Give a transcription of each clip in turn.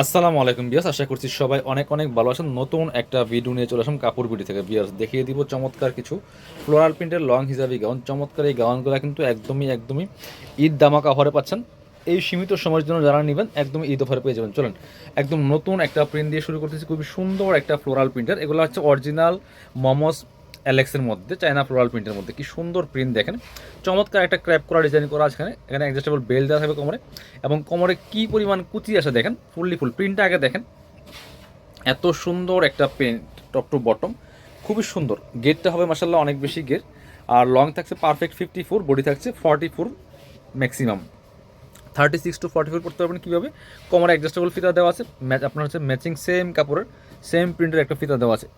আসসালামু আলাইকুম বিয়াস, আশা করছি সবাই অনেক অনেক ভালো আছেন। নতুন একটা ভিডিও নিয়ে চলে আসলাম কাপড় বিডি থেকে। বিয়াস দেখিয়ে দিব চমৎকার কিছু ফ্লোরাল প্রিন্টের লং হিজাবি গাউন। চমৎকার এই গাউনগুলো কিন্তু একদমই ঈদ দামাকা অফারে পাচ্ছেন। এই সীমিত সময়ের জন্য যারা নেবেন একদমই ঈদ অফারে পেয়ে যাবেন। চলেন একদম নতুন একটা প্রিন্ট দিয়ে শুরু করতেছি। খুবই সুন্দর একটা ফ্লোরাল প্রিন্টার। এগুলো হচ্ছে অরিজিনাল মমস অ্যালেক্সের মধ্যে, চায়না ফ্লোরাল প্রিন্টের মধ্যে। কি সুন্দর প্রিন্ট দেখেন, চমৎকার একটা ক্র্যাপ করা ডিজাইন করা আছে। এখানে অ্যাডজাস্টেবল বেল্ট দেওয়া থাকবে কোমরে, এবং কোমরে কি পরিমাণ কুচি আসে দেখেন। ফুল প্রিন্টটা আগে দেখেন, এত সুন্দর একটা প্রিন্ট টপ টু বটম, খুবই সুন্দর। গেটটা হবে মাসাল্লাহ অনেক বেশি গেট, আর লং থাকছে পারফেক্ট 54, বডি থাকছে 44 ম্যাক্সিমাম। 36 to 44 পড়তে পারবেন কীভাবে, কোমরে অ্যাডজাস্টেবল ফিতা দেওয়া আছে। আপনার হচ্ছে ম্যাচিং সেম কাপড়ের সেম প্রিন্টের একটা ফিতা দেওয়া আছে।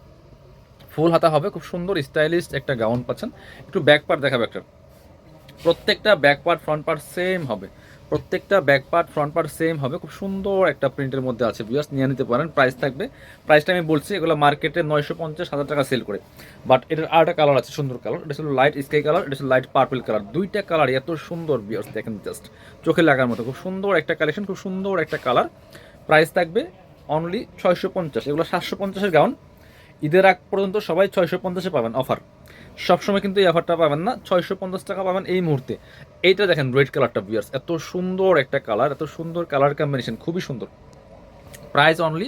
ফুল হাতা হবে, খুব সুন্দর স্টাইলিশ একটা গাউন পাচ্ছেন। একটু ব্যাক পার্ট দেখাবে একটা, প্রত্যেকটা back part front part same হবে। প্রত্যেকটা back part front part same হবে। খুব সুন্দর একটা প্রিন্টের মধ্যে আছে। ভিউয়ার্স নিয়ে নিতে পারেন। প্রাইস থাকবে, প্রাইসটা আমি বলছি, এগুলো মার্কেটে 950,000 টাকা সেল করে। বাট এটার আরেকটা কালার আছে, সুন্দর কালার। এটা ছিল লাইট স্কাই কালার, এটা ছিল লাইট পার্পল কালার। দুইটা কালার এত সুন্দর ভিউয়ার্স, দেখেন জাস্ট চোখে লাগার মতো। খুব সুন্দর একটা কালেকশন, খুব সুন্দর একটা কালার। প্রাইস থাকবে অনলি 650। এগুলো 750-এর গাউন। ঈদের আগ পর্যন্ত সবাই 650-এ পাবেন অফার। সবসময় কিন্তু এই অফারটা পাবেন না, 650 টাকা পাবেন এই মুহূর্তে। এইটা দেখেন রেড কালারটা ভিউয়ার্স, এত সুন্দর একটা কালার, এত সুন্দর কালার কম্বিনেশন, খুবই সুন্দর। প্রাইস অনলি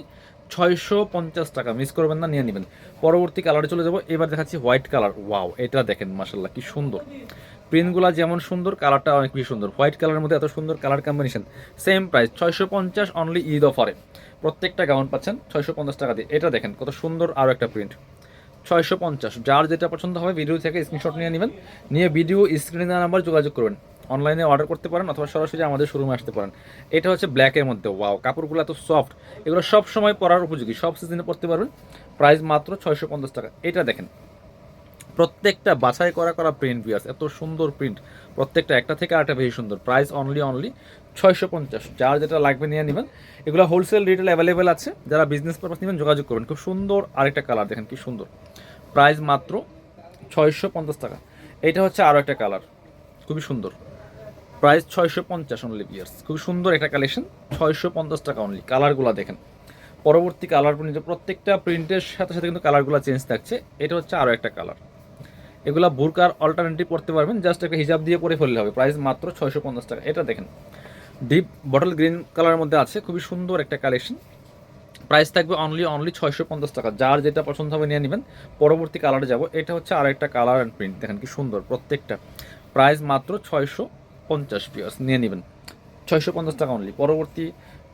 650 টাকা, মিস করবেন না, নিয়ে নেবেন। পরবর্তী কালারে চলে যাবো। এবার দেখাচ্ছি হোয়াইট কালার। ওয়াও, এটা দেখেন মাসাল্লাহ কি সুন্দর। প্রিন্টগুলো যেমন সুন্দর, কালারটা অনেক বেশি সুন্দর। হোয়াইট কালারের মধ্যে এত সুন্দর colour combination. Same price 650 only Eid অফারে। প্রত্যেকটা গাউন পাচ্ছেন 650 টাকা দিয়ে। এটা দেখেন কত সুন্দর, আরও একটা প্রিন্ট। 650, যার যেটা পছন্দ হবে ভিডিও থেকে স্ক্রিনশট নিয়ে নেবেন, নিয়ে ভিডিও স্ক্রিনে দেওয়া নাম্বার যোগাযোগ করবেন। অনলাইনে অর্ডার করতে পারেন অথবা সরাসরি আমাদের শোরুমে আসতে পারেন। এটা হচ্ছে ব্ল্যাকের মধ্যে। ওয়াও, কাপড়গুলো এত সফট, এগুলো সব সময় পরার উপযোগী, সব সিজনে পরতে পারবেন। প্রাইস মাত্র 650 টাকা। এটা দেখেন, প্রত্যেকটা বাছাই করা প্রিন্ট ভিউয়ার্স, এত সুন্দর প্রিন্ট। প্রত্যেকটা একটা থেকে আরেকটা বেশি সুন্দর। প্রাইস অনলি 650, যার যেটা লাগবে নিয়ে নেবেন। এগুলো হোলসেল রিটেল অ্যাভেলেবেল আছে, যারা বিজনেস পারপাস নেবেন যোগাযোগ করবেন। খুব সুন্দর আরেকটা কালার দেখেন, কি সুন্দর। প্রাইস মাত্র 650 টাকা। এটা হচ্ছে আরও একটা কালার, খুবই সুন্দর। প্রাইস 650 অনলি ভিউয়ার্স, খুবই সুন্দর একটা কালেকশন। 650 টাকা অনলি। কালারগুলো দেখেন, পরবর্তী কালার প্রিন্ট, প্রত্যেকটা প্রিন্টের সাথে সাথে কিন্তু কালারগুলো চেঞ্জ থাকছে। এটা হচ্ছে আরও একটা কালার। এগুলা বুরকার অল্টারনেটিভ করতে পারবেন, জাস্ট একটা হিজাব দিয়ে পরে ফেললে হবে। প্রাইস মাত্র 650 টাকা। এটা দেখেন ডিপ বটল গ্রিন কালারের মধ্যে আছে, খুবই সুন্দর একটা কালেকশন। প্রাইস থাকবে অনলি 650 টাকা, যার যেটা পছন্দ হবে নিয়ে নেবেন। পরবর্তী কালারে যাব। এটা হচ্ছে আর একটা কালার অ্যান্ড প্রিন্ট, দেখেন কি সুন্দর প্রত্যেকটা। প্রাইস মাত্র 650 পিয়ার্স, নিয়ে নেবেন 650 টাকা অনলি। পরবর্তী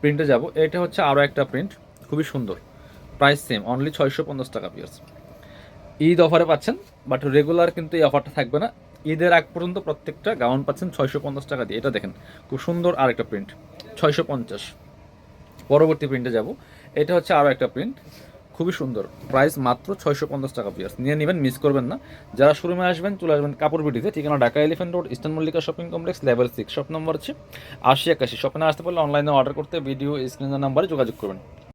প্রিন্টে যাব। এটা হচ্ছে আরও একটা প্রিন্ট, খুবই সুন্দর। প্রাইস সেম, অনলি 650 টাকা পিয়ার্স। ঈদ অফারে পাচ্ছেন, বাট রেগুলার কিন্তু এই অফারটা থাকবে না। ঈদের আগ পর্যন্ত প্রত্যেকটা গাউন পাচ্ছেন 650 টাকা দিয়ে। এটা দেখেন খুব সুন্দর আরেকটা প্রিন্ট, 650। পরবর্তী প্রিন্টে যাব। এটা হচ্ছে আরও একটা প্রিন্ট, খুবই সুন্দর। প্রাইস মাত্র 650 টাকা পিয়ার্স, নিয়ে নেবেন, মিস করবেন না। যারা শোরুমে আসবেন চলে আসবেন কাপড় বিডিতে, ঠিকানা Dhaka elephant road, eastern Mallika shopping complex, level 6, shop number হচ্ছে 8081। শপে না আসতে পারলে অনলাইনে অর্ডার করতে ভিডিও স্ক্রিনের নাম্বারে যোগাযোগ করবেন।